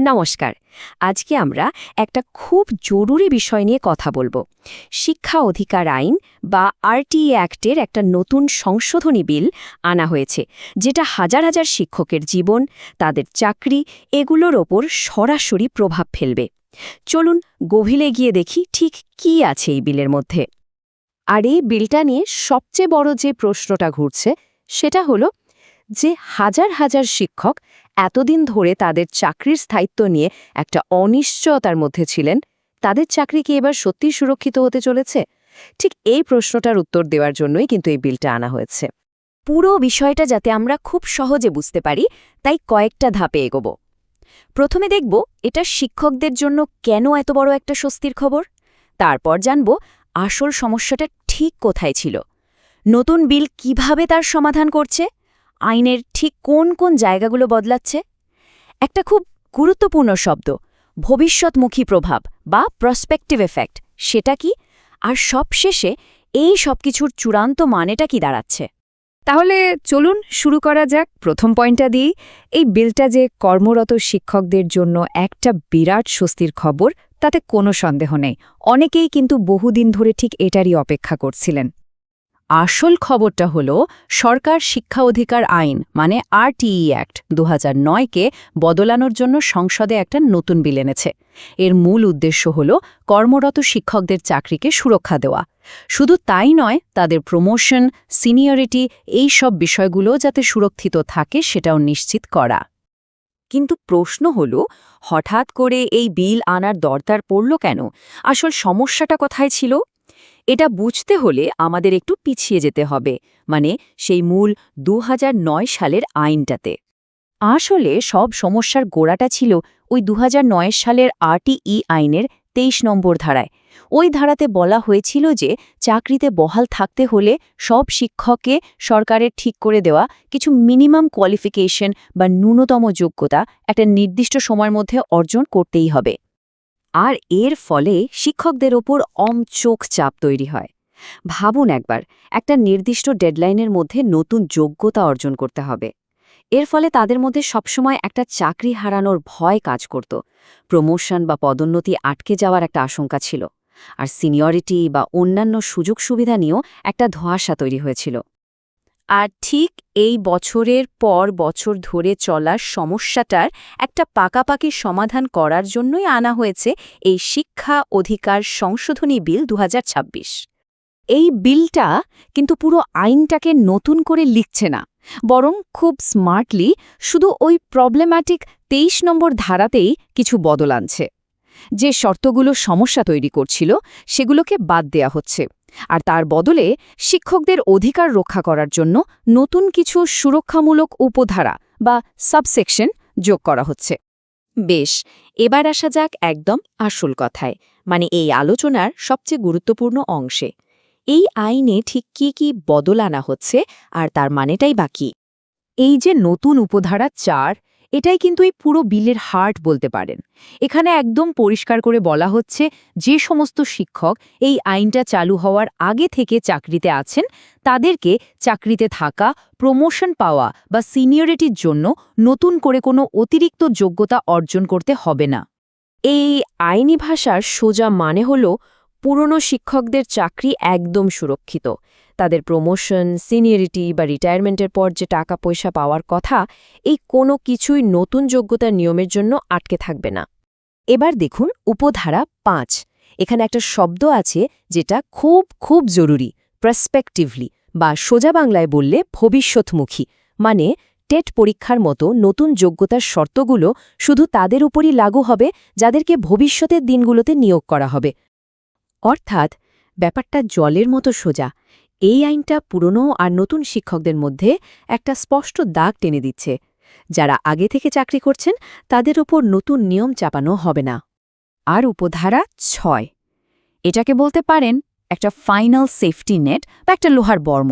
নমস্কার। আজকে আমরা একটা খুব জরুরি বিষয় নিয়ে কথা বলবো। শিক্ষা অধিকার আইন বা আরটিই অ্যাক্টের একটা নতুন সংশোধনী বিল আনা হয়েছে, যেটা হাজার হাজার শিক্ষকের জীবন, তাদের চাকরি এগুলোর ওপর সরাসরি প্রভাব ফেলবে। চলুন গভীরে গিয়ে দেখি ঠিক কি আছে এই বিলের মধ্যে। আর এই বিলটা নিয়ে সবচেয়ে বড় যে প্রশ্নটা ঘুরছে সেটা হলো যে হাজার হাজার শিক্ষক এতদিন ধরে তাদের চাকরির স্থায়িত্ব নিয়ে একটা অনিশ্চয়তার মধ্যে ছিলেন, তাদের চাকরি কি এবার সত্যিই সুরক্ষিত হতে চলেছে? ঠিক এই প্রশ্নটার উত্তর দেওয়ার জন্যই কিন্তু এই বিলটা আনা হয়েছে। পুরো বিষয়টা যাতে আমরা খুব সহজে বুঝতে পারি, তাই কয়েকটা ধাপে এগোব। প্রথমে দেখব এটা শিক্ষকদের জন্য কেন এত বড় একটা স্বস্তির খবর। তারপর জানব আসল সমস্যাটা ঠিক কোথায় ছিল, নতুন বিল কিভাবে তার সমাধান করছে, আইনের ঠিক কোন কোন জায়গাগুলো বদলাচ্ছে। একটা খুব গুরুত্বপূর্ণ শব্দ, ভবিষ্যৎমুখী প্রভাব বা প্রসপেক্টিভ এফেক্ট, সেটা কি, আর সবশেষে এই সবকিছুর চূড়ান্ত মানেটা কি দাঁড়াচ্ছে। তাহলে চলুন শুরু করা যাক প্রথম পয়েন্টটা দিয়েই। এই বিলটা যে কর্মরত শিক্ষকদের জন্য একটা বিরাট স্বস্তির খবর, তাতে কোনো সন্দেহ নেই। অনেকেই কিন্তু বহুদিন ধরে ঠিক এটারই অপেক্ষা করছিলেন। আসল খবরটা হলো সরকার শিক্ষা অধিকার আইন মানে আরটিই অ্যাক্ট 2009-কে বদলানোর জন্য সংসদে একটা নতুন বিল এনেছে। এর মূল উদ্দেশ্য হল কর্মরত শিক্ষকদের চাকরিকে সুরক্ষা দেওয়া। শুধু তাই নয়, তাদের প্রমোশন, সিনিয়রিটি এই সব বিষয়গুলো যাতে সুরক্ষিত থাকে সেটাও নিশ্চিত করা। কিন্তু প্রশ্ন হল, হঠাৎ করে এই বিল আনার দরকার পড়ল কেন? আসল সমস্যাটা কোথায় ছিল? এটা বুঝতে হলে আমাদের একটু পিছিয়ে যেতে হবে, মানে সেই মূল 2009 সালের আইনটাতে। আসলে সব সমস্যার গোড়াটা ছিল ওই 2009 সালের আরটিই আইনের 23 নম্বর ধারায়। ওই ধারাতে বলা হয়েছিল যে চাকরিতে বহাল থাকতে হলে সব শিক্ষককে সরকারের ঠিক করে দেওয়া কিছু মিনিমাম কোয়ালিফিকেশন বা ন্যূনতম যোগ্যতা একটা নির্দিষ্ট সময়ের মধ্যে অর্জন করতেই হবে। আর এর ফলে শিক্ষকদের ওপর চোখ চাপ তৈরি হয়। ভাবুন একবার, একটা নির্দিষ্ট ডেডলাইনের মধ্যে নতুন যোগ্যতা অর্জন করতে হবে। এর ফলে তাদের মধ্যে সবসময় একটা চাকরি হারানোর ভয় কাজ করত, প্রমোশন বা পদোন্নতি আটকে যাওয়ার একটা আশঙ্কা ছিল, আর সিনিয়রিটি বা অন্যান্য সুযোগ সুবিধা নিয়েও একটা ধোঁয়াশা তৈরি হয়েছিল। আর ঠিক এই বছরের পর বছর ধরে চলার সমস্যাটার একটা পাকাপাকি সমাধান করার জন্যই আনা হয়েছে এই শিক্ষা অধিকার সংশোধনী বিল 2026। এই বিলটা কিন্তু পুরো আইনটাকে নতুন করে লিখছে না, বরং খুব স্মার্টলি শুধু ওই প্রবলেম্যাটিক 23 নম্বর ধারাতেই কিছু বদল আনছে। যে শর্তগুলো সমস্যা তৈরি করছিল সেগুলোকে বাদ দেয়া হচ্ছে, আর তার বদলে শিক্ষকদের অধিকার রক্ষা করার জন্য নতুন কিছু সুরক্ষামূলক উপধারা বা সাবসেকশন যোগ করা হচ্ছে। বেশ, এবার আসা যাক একদম আসল কথায়, মানে এই আলোচনার সবচেয়ে গুরুত্বপূর্ণ অংশে। এই আইনে ঠিক কি কি বদল আনা হচ্ছে আর তার মানেটাই বাকি। এই যে নতুন উপধারা 4, এটাই কিন্তু এই পুরো বিলের হার্ট বলতে পারেন। এখানে একদম পরিষ্কার করে বলা হচ্ছে যে সমস্ত শিক্ষক এই আইনটা চালু হওয়ার আগে থেকে চাকরিতে আছেন, তাদেরকে চাকরিতে থাকা, প্রমোশন পাওয়া বা সিনিয়রিটির জন্য নতুন করে কোনো অতিরিক্ত যোগ্যতা অর্জন করতে হবে না। এই আইনি ভাষার সোজা মানে হল পুরনো শিক্ষকদের চাকরি একদম সুরক্ষিত। তাদের প্রমোশন, সিনিয়রিটি বা রিটায়ারমেন্টের পর যে টাকা পয়সা পাওয়ার কথা, এই কোনো কিছুই নতুন যোগ্যতার নিয়মের জন্য আটকে থাকবে না। এবার দেখুন উপধারা 5। এখানে একটা শব্দ আছে যেটা খুব খুব জরুরি, প্রসপেক্টিভলি, বা সোজা বাংলায় বললে ভবিষ্যৎমুখী। মানে টেট পরীক্ষার মতো নতুন যোগ্যতার শর্তগুলো শুধু তাদের উপরই লাগু হবে যাদেরকে ভবিষ্যতের দিনগুলোতে নিয়োগ করা হবে। অর্থাৎ ব্যাপারটা জলের মতো সোজা। এই আইনটা পুরনো আর নতুন শিক্ষকদের মধ্যে একটা স্পষ্ট দাগ টেনে দিচ্ছে। যারা আগে থেকে চাকরি করছেন তাদের ওপর নতুন নিয়ম চাপানো হবে না। আর উপধারা 6, এটাকে বলতে পারেন একটা ফাইনাল সেফটি নেট বা একটা লোহার বর্ম।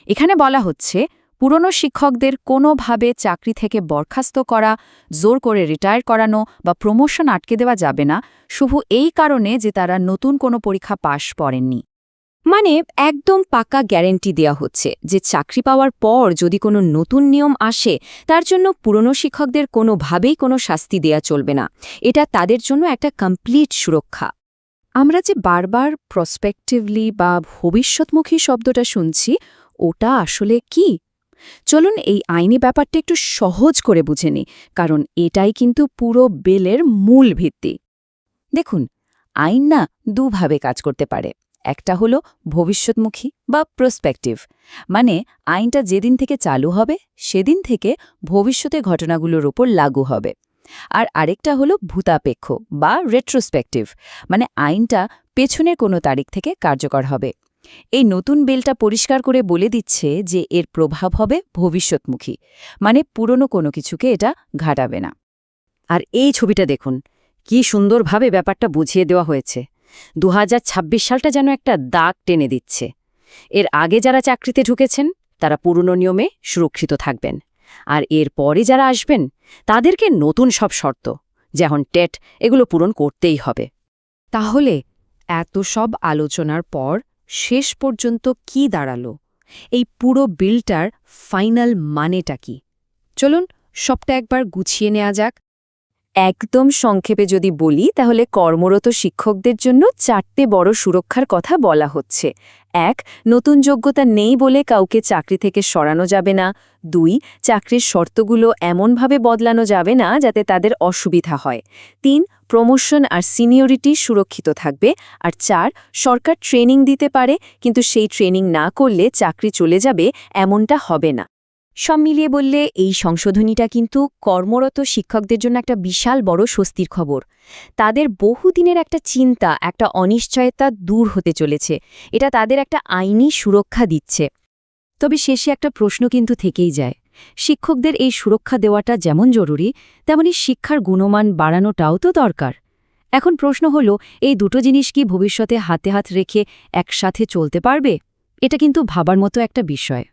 এখানে বলা হচ্ছে পুরনো শিক্ষকদের কোনোভাবে চাকরি থেকে বরখাস্ত করা, জোর করে রিটায়ার করানো বা প্রমোশন আটকে দেওয়া যাবে না, শুধু এই কারণে যে তারা নতুন কোনো পরীক্ষা পাশ করেননি। মানে একদম পাকা গ্যারেন্টি দেয়া হচ্ছে যে চাকরি পাওয়ার পর যদি কোনো নতুন নিয়ম আসে তার জন্য পুরনো শিক্ষকদের কোনোভাবেই কোনো শাস্তি দেয়া চলবে না। এটা তাদের জন্য একটা কমপ্লিট সুরক্ষা। আমরা যে বারবার প্রসপেক্টিভলি বা ভবিষ্যৎমুখী শব্দটা শুনছি ওটা আসলে কি? চলুন এই আইনি ব্যাপারটা একটু সহজ করে বুঝে নিই, কারণ এটাই কিন্তু পুরো বিলের মূল ভিত্তি। দেখুন, আইন না দুভাবে কাজ করতে পারে। একটা হলো ভবিষ্যৎমুখী বা প্রসপেক্টিভ, মানে আইনটা যেদিন থেকে চালু হবে সেদিন থেকে ভবিষ্যতে ঘটনাগুলোর উপর লাগু হবে। আর আরেকটা হলো ভূতাপেক্ষ বা রেট্রোস্পেক্টিভ, মানে আইনটা পেছনের কোনো তারিখ থেকে কার্যকর হবে। এই নতুন বিলটা পরিষ্কার করে বলে দিচ্ছে যে এর প্রভাব হবে ভবিষ্যৎমুখী, মানে পুরনো কোনো কিছুকে এটা ঘাটাবে না। আর এই ছবিটা দেখুন, কি সুন্দরভাবে ব্যাপারটা বুঝিয়ে দেওয়া হয়েছে। 2026 সালটা যেন একটা দাগ টেনে দিচ্ছে। এর আগে যারা চাকরিতে ঢুকেছেন তারা পুরনো নিয়মে সুরক্ষিত থাকবেন, আর এর পরে যারা আসবেন তাদেরকে নতুন সব শর্ত, যেমন টেট, এগুলো পূরণ করতেই হবে। তাহলে এত সব আলোচনার পর শেষ পর্যন্ত কি দাঁড়ালো? এই পুরো বিলটার ফাইনাল মানেটা কি? চলুন সবটা একবার গুছিয়ে নেওয়া যাক। একদম সংক্ষেপে যদি বলি তাহলে কর্মরত শিক্ষকদের জন্য 4টে বড় সুরক্ষার কথা বলা হচ্ছে। 1. নতুন যোগ্যতা নেই বলে কাউকে চাকরি থেকে সরানো যাবে না। 2. চাকরির শর্তগুলো এমনভাবে বদলানো যাবে না যাতে তাদের অসুবিধা হয়। 3. প্রমোশন আর সিনিয়রিটি সুরক্ষিত থাকবে। আর 4. সরকার ট্রেনিং দিতে পারে, কিন্তু সেই ট্রেনিং না করলে চাকরি চলে যাবে, এমনটা হবে না। সব মিলিয়ে বললে এই সংশোধনীটা কিন্তু কর্মরত শিক্ষকদের জন্য একটা বিশাল বড় স্বস্তির খবর। তাদের বহুদিনের একটা চিন্তা, একটা অনিশ্চয়তা দূর হতে চলেছে। এটা তাদের একটা আইনি সুরক্ষা দিচ্ছে। তবে শেষে একটা প্রশ্ন কিন্তু থেকেই যায়। শিক্ষকদের এই সুরক্ষা দেওয়াটা যেমন জরুরি, তেমনি শিক্ষার গুণমান বাড়ানোটাও তো দরকার। এখন প্রশ্ন হলো, এই দুটো জিনিস কি ভবিষ্যতে হাতে হাত রেখে একসাথে চলতে পারবে? এটা কিন্তু ভাবার মতো একটা বিষয়।